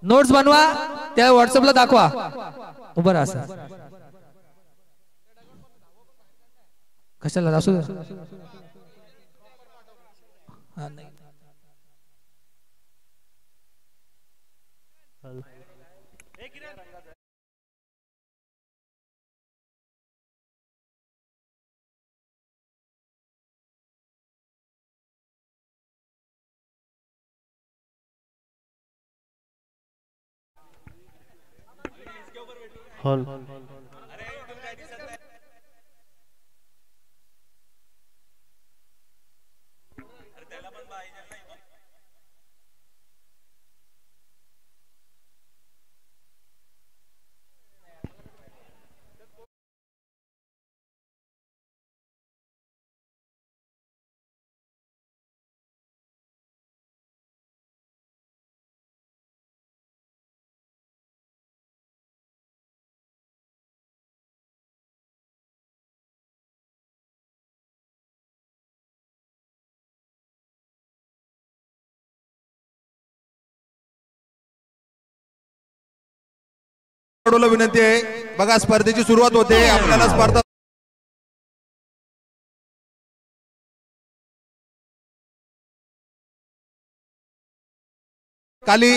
Notes बनवा, त्या व्हॉट्सअपला दाखवा. उभं राहा सर. कशाला असू दे. हा नाही. हॉल विनंती आहे. बघा स्पर्धेची सुरुवात होते. आपल्याला स्पर्धा खाली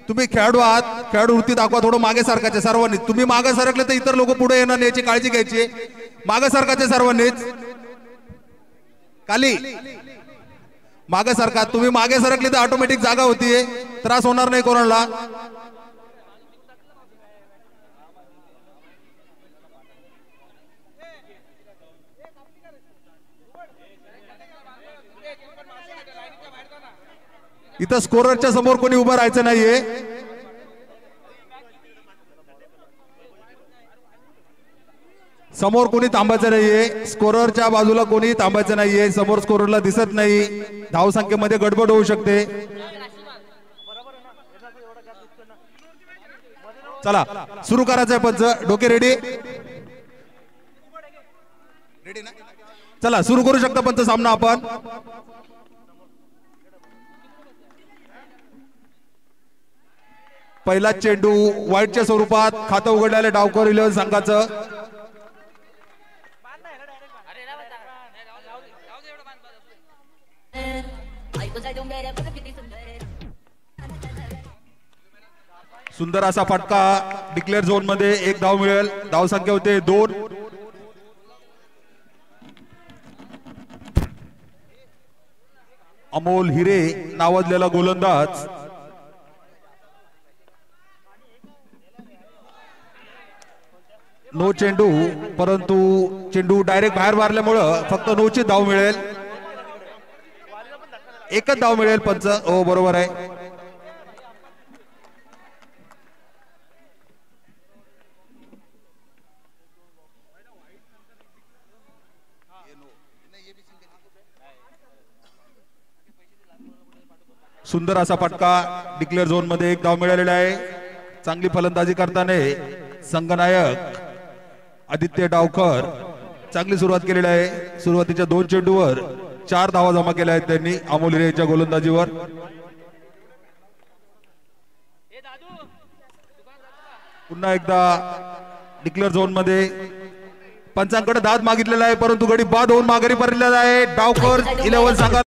तुम्ही खेळाडू आहात, खेळाडू वृत्ती दाखवा. थोडं मागे सरकायचे सर्वांनी. तुम्ही मागे सरकले तर इतर लोक पुढे येणार नाही याची काळजी घ्यायची. मागे सरकायचे सर्वांनीच. खाली मागे सरका. तुम्ही मागे सरकले तर ऑटोमॅटिक जागा होतीये, त्रास होणार नाही कोणाला. इथं स्कोररच्या समोर कोणी उभं राहायचं नाहीये. समोर कोणी थांबायचं नाहीये. स्कोररच्या बाजूला कोणी थांबायचं नाहीये. समोर स्कोररला दिसत नाही. धाव संख्येमध्ये गडबड होऊ शकते. चला सुरू करायचंय पंच. डोके रेडी? रेडी ना? चला सुरू करू शकता पंच सामना आपण. पहिला चेंडू व्हाईटच्या स्वरूपात खातं उघडलेलं डावकर 11 संघाचं. सुंदर असा फटका डिक्लेअर झोन मध्ये. एक धाव मिळेल. धाव संख्या होते 2. अमोल हिरे नावाजलेला गोलंदाज. नो चेंडू, परंतु चेंडू डायरेक्ट बाहेर मारल्यामुळं फक्त 9 ची धाव मिळेल. एकच धाव मिळेल पंच. हो बरोबर आहे. सुंदर असा फटका डिक्लेअर झोन मध्ये. एक धाव मिळालेला आहे. चांगली फलंदाजी करताना संघनायक आदित्य डावकर चांगली सुरुवात केलेली आहे. सुरुवातीच्या 2 चेंडूवर 4 धावा जमा केल्या आहेत त्यांनी अमोल हिरेच्या गोलंदाजीवर. पुन्हा एकदा डिक्लेअर झोन मध्ये पंचांकडे दाद मागितलेला आहे, परंतु गडी बाद होऊन माघारी परतलेला आहे. डावकर 11 संघात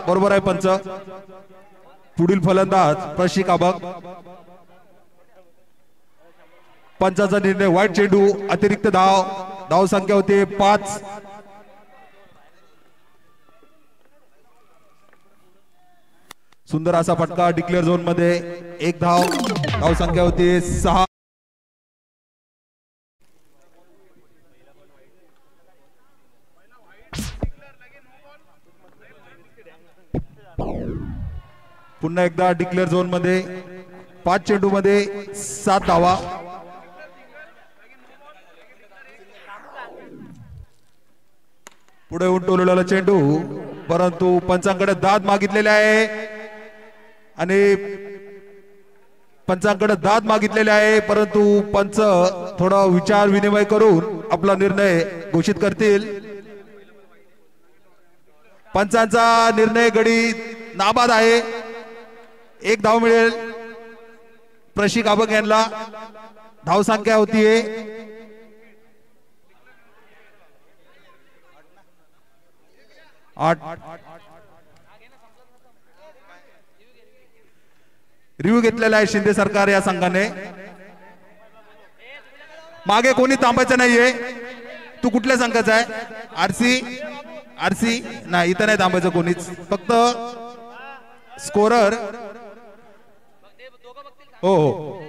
बरोबर आहे पंच. पुढील फलंदाज प्रशिक आबक. पंचाचा निर्णय. वाईट चेंडू, अतिरिक्त धाव. धाव संख्या होते 5. सुंदर असा फटका डिक्लेअर झोन मध्ये. एक धाव. धाव संख्या होती 6. पुन्हा एकदा डिक्लेअर झोन मध्ये 5 चेंडू मध्ये 7 धावा. पुढे उंटवलेला चेंडू, परंतु पंचांकडे दाद मागितलेले आहे आणि पंचांकडे दाद मागितलेले आहे, परंतु पंच थोडा विचार विनिमय करून आपला निर्णय घोषित करतील. पंचांचा निर्णय गडी नाबाद आहे. 1 धाव मिळेल प्रशिक आबक यांना. धावसंख्या होतीये 8. रिव्ह्यू घेतलेला आहे शिंदे सरकार या संघाने. मागे कोणी थांबायचं नाहीये. तू कुठल्या संघाचा आहे? आरसी नाही, इथं नाही थांबायचं कोणीच, फक्त स्कोरर. हो हो,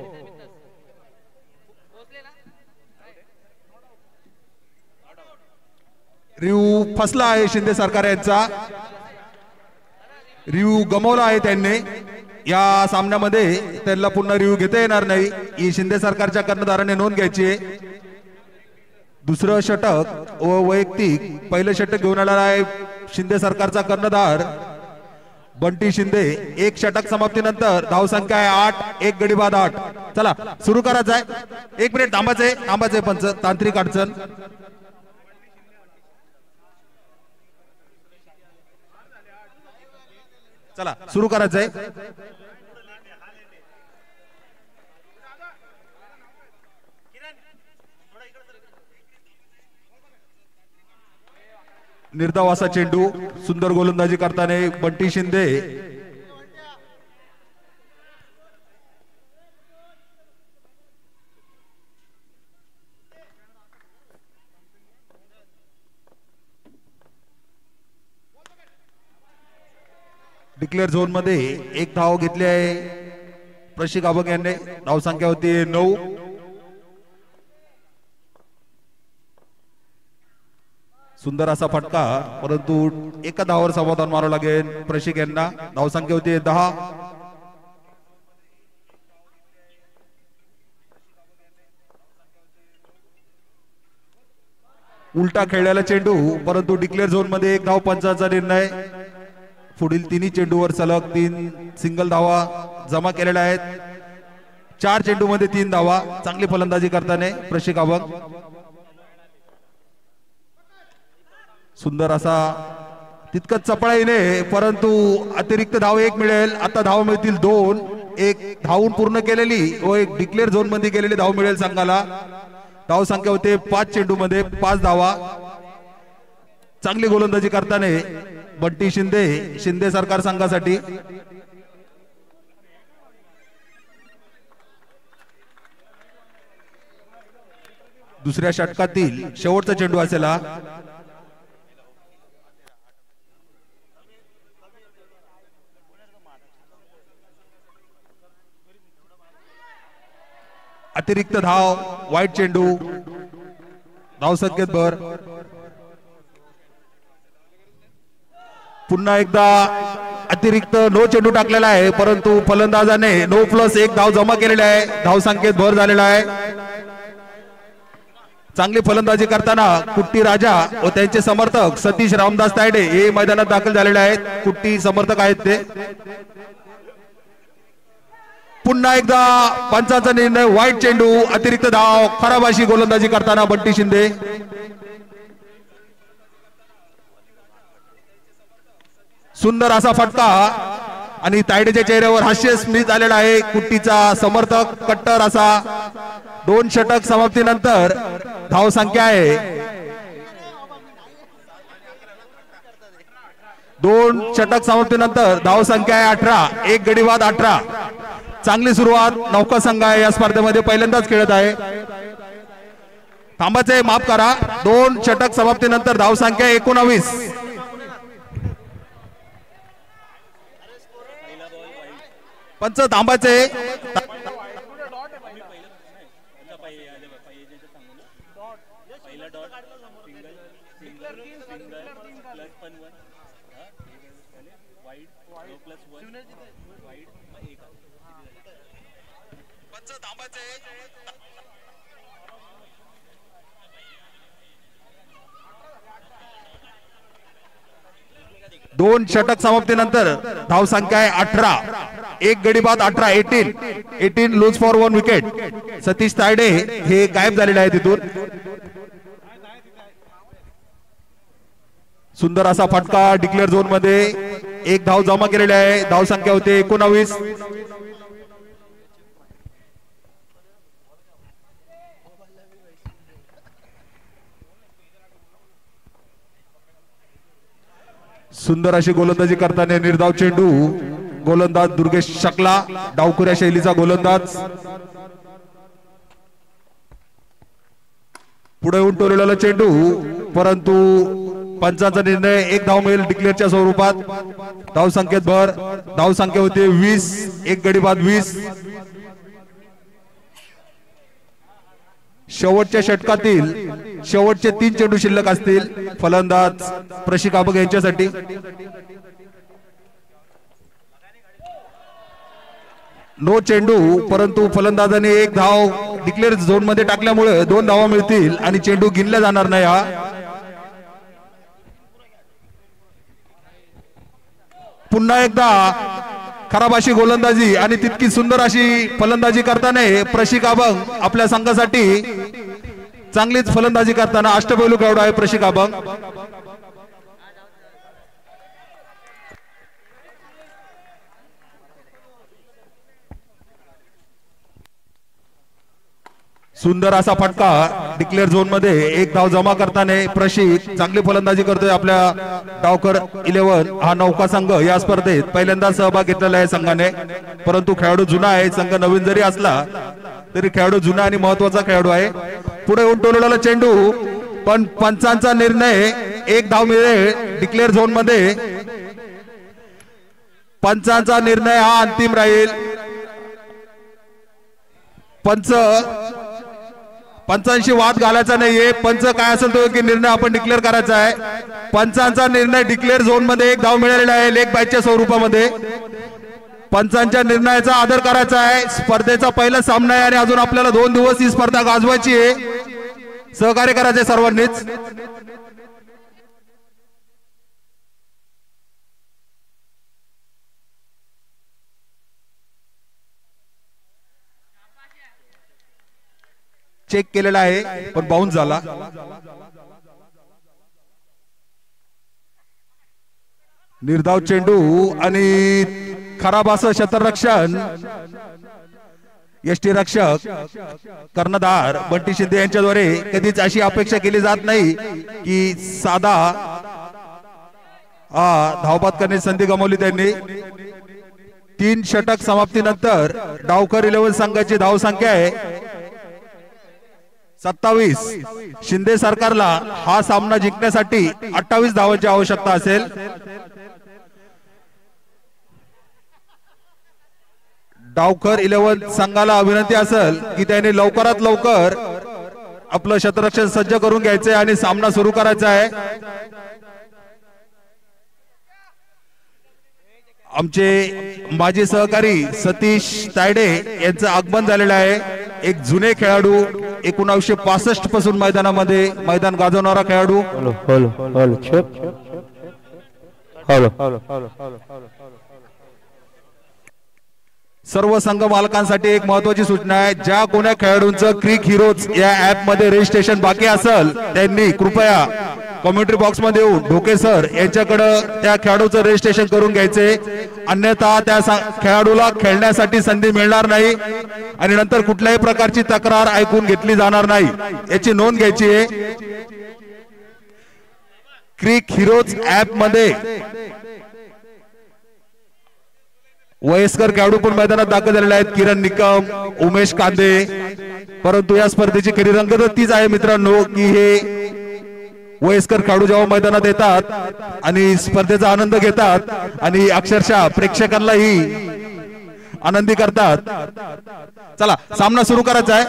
रिव्ह्यू फसला आहे शिंदे सरकार यांचा. रिव्ह्यू गमावला आहे त्यांनी या सामन्यामध्ये. त्यांना पुन्हा रिव्ह्यू घेता येणार नाही, ही शिंदे सरकारच्या कर्णधाराने नोंद घ्यायची आहे. दुसरं षटक व वैयक्तिक पहिलं षटक घेऊन आलेला आहे शिंदे सरकारचा कर्णधार बंटी शिंदे. 1 षटक समाप्तीनंतर धावसंख्या आहे 8, 1 गडी बाद 8. चला सुरू करायचं आहे. 1 मिनिट थांबायचंय पंच, तांत्रिक अडचण. चला सुरू करायचंय. निर्धाव असा चेंडू, सुंदर गोलंदाजी करताना बंटी शिंदे. डिक्लेअर झोन मध्ये 1 धाव घेतली आहे प्रशिक आबक यांनी. धावसंख्या होती 9. सुंदर असा फटका, परंतु 1 धावावर समाधान मारावं लागेल प्रशिक यांना. धावसंख्या होती 10. उलटा खेळलेला चेंडू, परंतु डिक्लेअर झोन मध्ये 1 धाव पंचाचा निर्णय. पुढील 3 चेंडूवर सलग 3 सिंगल धावा जमा केलेल्या आहेत. 4 चेंडू मध्ये 3 धावा. चांगली फलंदाजी करताना प्रशिक आबक. सुंदर असा तितकंच चपळाईने, परंतु अतिरिक्त धाव 1 मिळेल. आता धाव मिळतील 2. 1 धावून पूर्ण केलेली व 1 डिक्लेअर झोन मध्ये गेलेली धाव मिळेल संघाला. धाव संख्या होते 5 चेंडू मध्ये 5 धावा. चांगली गोलंदाजी करताना बंटी शिंदे, शिंदे सरकार संघासाठी. दुसऱ्या षटकातील शेवटचा चेंडू असेल हा. अतिरिक्त धाव, वाईट चेंडू, धाव संख्येत भर. पुन्हा एकदा अतिरिक्त नो चेंडू टाकलेला आहे, परंतु फलंदाजाने नो प्लस 1 धाव जमा केलेली आहे. धाव संख्येत भर झालेला आहे. चांगली फलंदाजी करताना कुट्टी राजा व त्यांचे समर्थक सतीश रामदास तायडे हे मैदानात दाखल झालेले आहेत. कुट्टी समर्थक आहेत ते. पुन्हा एकदा पंचाचा निर्णय, वाईट चेंडू, अतिरिक्त धाव. खराब अशी गोलंदाजी करताना बंटी शिंदे. सुंदर असा फटका आणि तायडेच्या चेहऱ्यावर हास्य स्मित आलेला आहे कुट्टीचा समर्थक. कट्टर असा 2 षटक समाप्तीनंतर धाव संख्या आहे 2 षटक समाप्तीनंतर धाव संख्या आहे 18. 1 गडी बाद 18. चांगली सुरुवात नौका संघ आहे या स्पर्धेमध्ये, पहिल्यांदाच खेळत आहे. थांबाचे माफ करा. 2 षटक समाप्तीनंतर धाव संख्या 19. पंच थांबाचे. दोन षटक समाप्तीनंतर धाव संख्या आहे 18. एक गडी बाद 18. 18 lose for 1 wicket. Satish Tayde हे गायब झालेले आहे तिथून. सुंदर असा फटका डिक्लेअर झोन मध्ये. एक धाव जमा केलेली आहे. धाव संख्या होते 19. सुंदर अशी गोलंदाजी करताना निर्धाव चेंडू. गोलंदाज दुर्गेश शकला, डावखुऱ्या शैलीचा गोलंदाज. पुढे येऊन टोललेला चेंडू, परंतु पंचांचा निर्णय. एक धाव मिळेल डिक्लेअरच्या स्वरूपात. धाव संख्येत भर. धाव संख्या होते 20. एक गडी बाद 20. शेवटच्या षटकातील शेवटचे 3 चेंडू शिल्लक असतील फलंदाज प्रशिकाबग यांच्यासाठी. नो चेंडू, परंतु फलंदाजाने एक धाव डिक्लेअर झोन मध्ये टाकल्यामुळे 2 धावा मिळतील आणि चेंडू गिनला जाणार नाही. हा पुन्हा एकदा खराब अशी गोलंदाजी आणि तितकी सुंदर अशी फलंदाजी करताना प्रशिकाबग आपल्या संघासाठी चांगलीच फलंदाजी करताना अष्टपैलू खेळाडू आहे प्रशिकाबग. सुंदर असा फटका डिक्लेअर झोन मध्ये. एक धाव जमा करताना प्रशिक चांगली फलंदाजी करतोय. आपल्या डावकर 11 हा नौका संघ या स्पर्धेत पहिल्यांदा सहभाग घेतलेला आहे संघाने, परंतु खेळाडू जुना आहे. संघ नवीन जरी असला तरी खेळाडू जुना आणि महत्वाचा खेळाडू आहे. पुढे येऊन टोललेला चेंडू, पण पंचांचा निर्णय. एक धाव मिळेल डिक्लेअर झोन मध्ये. पंचांचा निर्णय हा अंतिम राहील. पंचांशी वाद घालायचा नाहीये. पंच काय असेल तो की निर्णय आपण डिक्लेअर करायचा आहे. पंचांचा निर्णय डिक्लेअर झोन मध्ये. एक धाव मिळालेला आहे लेग बायच्या स्वरूपामध्ये. पंचांच्या निर्णयाचा आदर करायचा आहे. स्पर्धेचा पहिला सामना आहे आणि अजून आपल्याला 2 दिवस ही स्पर्धा गाजवायची आहे. सहकार्य करायचे सर्वांनीच. चेक केलेला आहे पण बाउन्स झाला. निर्धाव चेंडू आणि खराब असं क्षेत्ररक्षण. यष्टीरक्षक कर्णधार बंटी शिंदे यांच्याद्वारे कधीच अशी अपेक्षा केली जात नाही की साधा धावबाद करण्याची संधी गमावली त्यांनी. 3 षटक समाप्तीनंतर डावकर 11 संघाची धाव संख्या आहे 27. शिंदे सरकारला हा सामना जिंकण्यासाठी 28 धावांची आवश्यकता असेल. डावकर 11 संघाला विनंती असेल की त्यांनी लवकरात लवकर आपलं क्षेत्ररक्षण सज्ज करून घ्यायचंय आणि सामना सुरू करायचा आहे. आमचे माजी सहकारी सतीश तायडे यांचं आगमन झालेलं आहे. एक जुने खेळाडू, 1965 पासून मैदानामध्ये मैदान गाजवणारा खेळाडू. सर्व संघ मालकांसाठी एक महत्वाची सूचना आहे. ज्या कोण्या खेळाडूंचं क्रिक हिरोज या ऍप मध्ये रजिस्ट्रेशन बाकी असेल त्यांनी कृपया कमेंट्री बॉक्स मध्ये येऊन ढोके सर यांच्याकडे त्या खेळाडूचं रजिस्ट्रेशन करून घ्यायचे. अन्यथा त्या खेळाडूला खेळण्यासाठी संधी मिळणार नाही आणि नंतर कुठल्याही प्रकारची तक्रार ऐकून घेतली जाणार नाही याची नोंद घ्यायची आहे. क्रिक हिरोज ऍप मध्ये वयस्कर खेळाडू पण मैदानात दाखल झालेले आहेत. किरण निकम, उमेश कांदे. परंतु या स्पर्धेची खरी रंगतच तीच आहे मित्रांनो की हे वयस्कर खेळाडू जेव्हा मैदानात येतात आणि स्पर्धेचा आनंद घेतात आणि अक्षरशः प्रेक्षकांनाही आनंदी करतात. चला सामना सुरू करायचा आहे.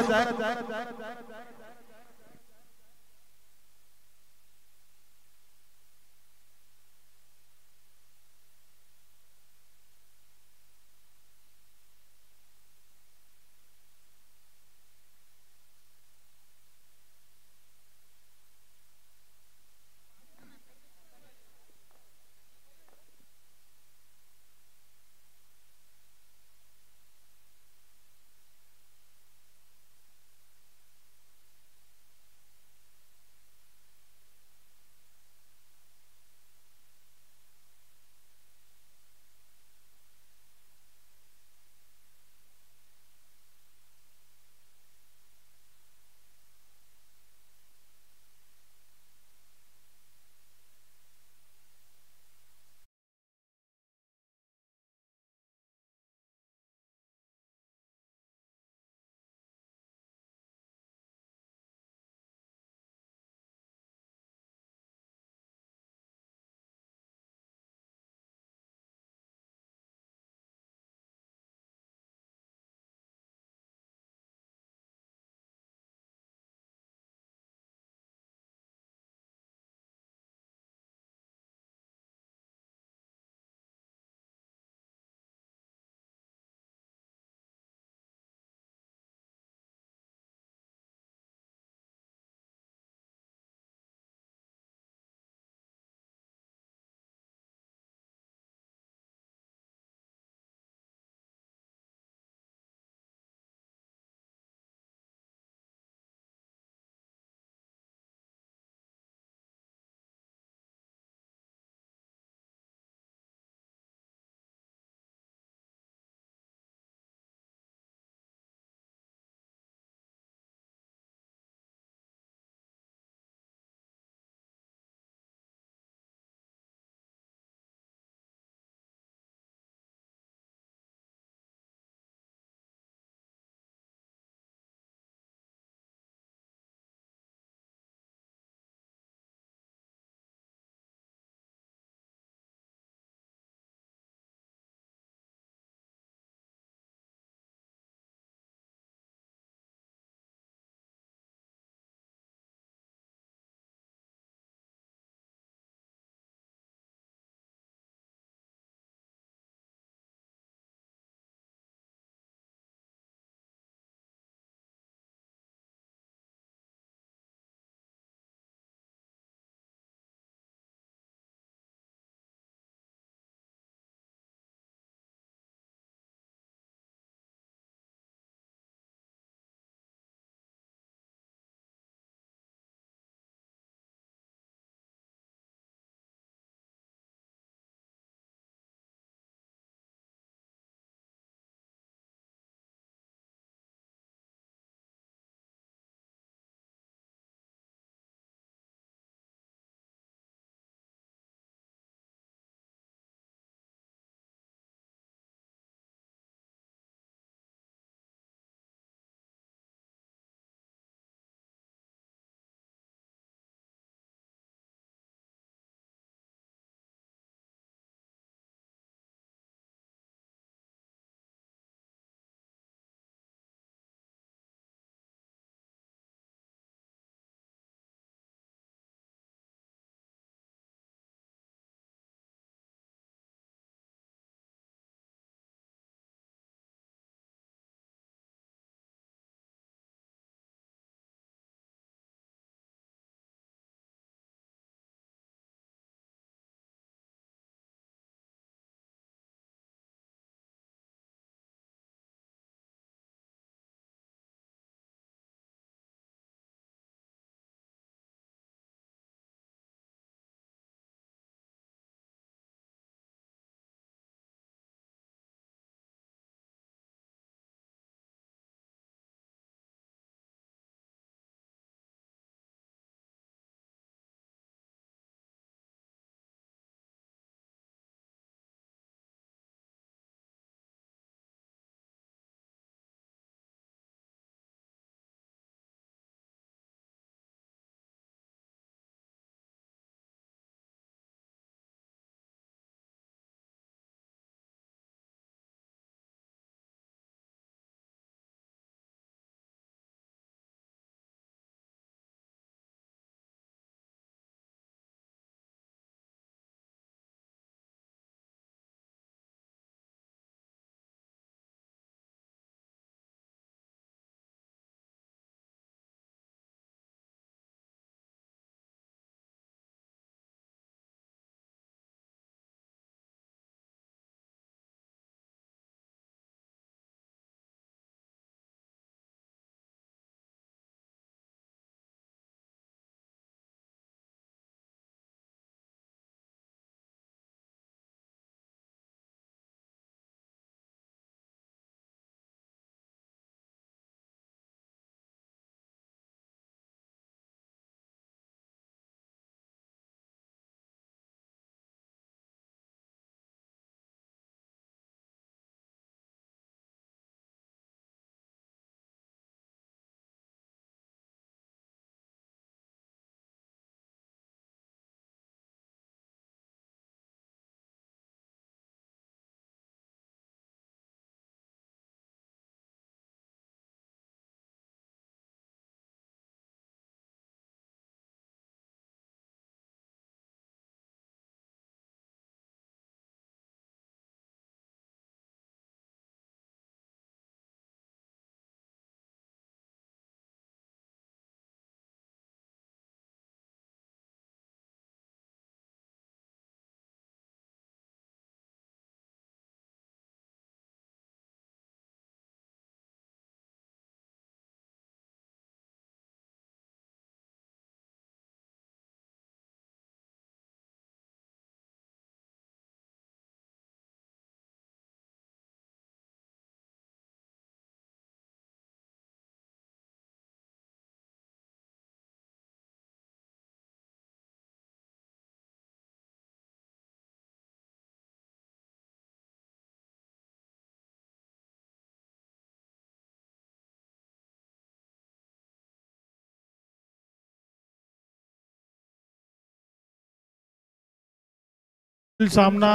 सामना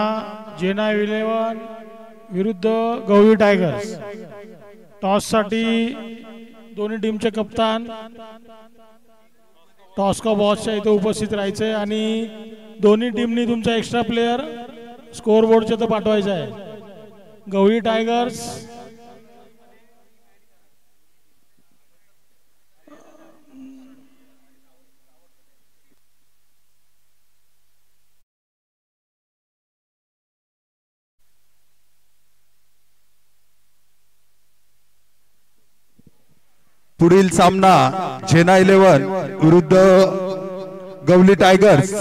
जेना 11 विरुद्ध गवळी टायगर्स। टॉस साठी दोन्ही टीमचे कप्तान टॉस्को बॉसच्या इथे उपस्थित राहायचे आणि दोन्ही टीमनी तुमचा एक्स्ट्रा प्लेयर स्कोर बोर्डच्या इथे पाठवायचा आहे। गवळी टायगर्स पुढील सामना जेना 11 विरुद्ध गवली टायगर्स।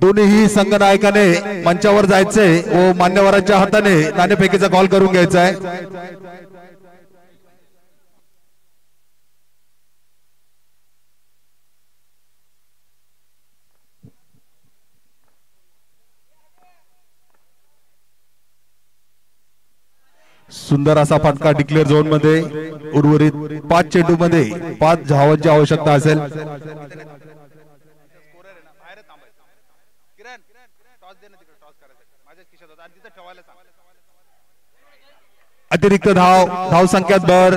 दोन्हीही संघनायकाने मंचावर जायचे व मान्यवरांच्या हाताने नाणेफेकीचा कॉल करून घ्यायचा आहे। सुंदर असा फटका डिक्लेअर झोन मध्ये। उर्वरित 5 चेंडू मध्ये 5 धावांची आवश्यकता असेल। अतिरिक्त धाव संख्यात भर।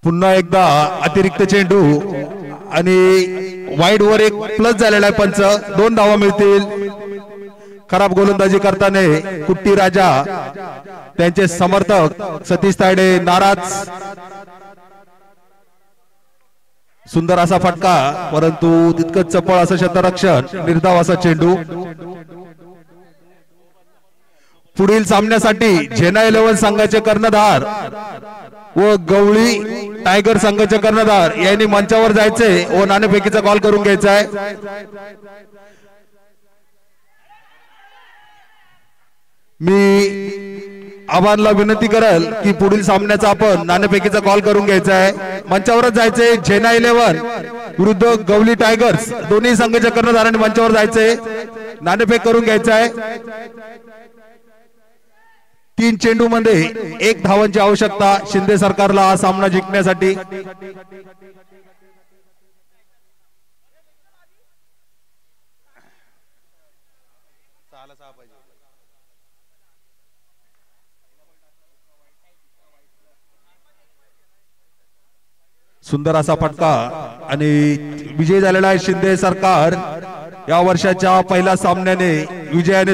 पुन्हा एकदा अतिरिक्त चेंडू आणि वाईड वर एक प्लस झालेला आहे। पंच 2 धावा मिळतील। खराब गोलंदाजी करताना कुट्टी राजा त्यांचे समर्थक सतीश तायडे नाराज। सुंदर असा फटका परंतु तितकंच चपळ असं क्षेत्ररक्षण। निर्धाव असा चेंडू। पुढील सामन्यासाठी जेना 11 संघाचे कर्णधार व गवळी टायगर संघाचे कर्णधार यांनी मंचावर जायचे व नाणेफेकीचा कॉल करून घ्यायचा आहे। मी आव्हानला विनंती करेल की पुढील सामन्याचा आपण नाणेफेकीचा कॉल करून घ्यायचा आहे। मंचावरच जायचे जेना 11 विरुद्ध गवली टायगर्स। दोन्ही संघाच्या कर्णधारांनी मंचावर जायचे नाणेफेक करून घ्यायचा आहे। 3 चेंडू मध्ये 1 धावांची आवश्यकता शिंदे सरकारला हा सामना जिंकण्यासाठी। सुंदर असा फटका आणि विजय झालेला आहे शिंदे सरकार। या वर्षाच्या पहिल्या सामन्याने विजयाने